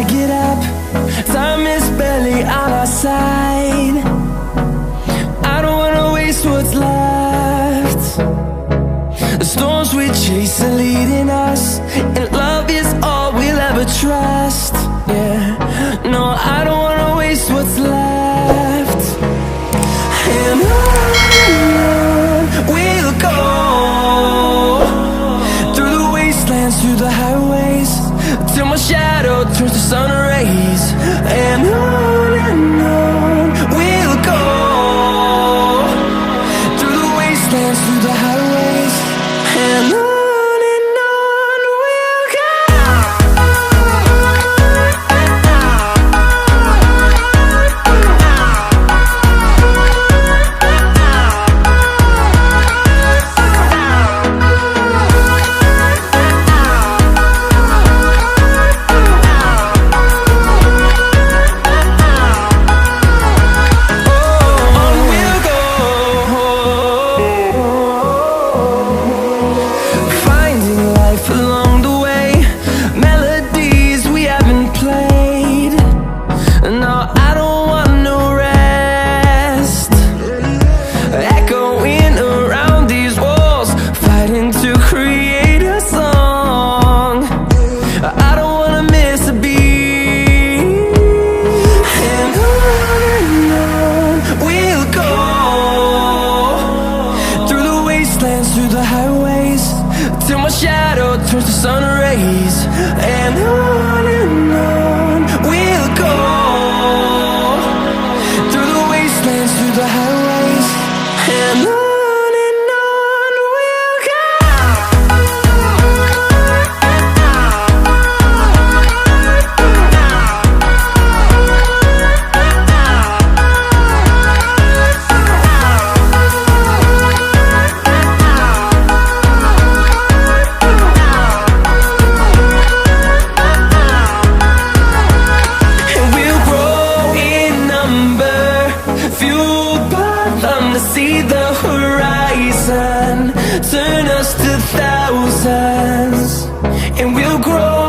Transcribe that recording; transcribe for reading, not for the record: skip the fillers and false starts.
I get up, time is barely on our side. I don't wanna waste what's left. The storms we chase are leading us, and love is all we'll ever trust. Yeah, no, I don't wanna waste what's left. And on we'll go, through the wastelands, through the highways, till my shadow turns to sun rays. And on we'll go, through the wastelands, through the highways, and on. Through the highways, till my shadow turns to sun rays. And on we'll go, through the wastelands, through the highways, and on. See the horizon turn us to thousands, and we'll grow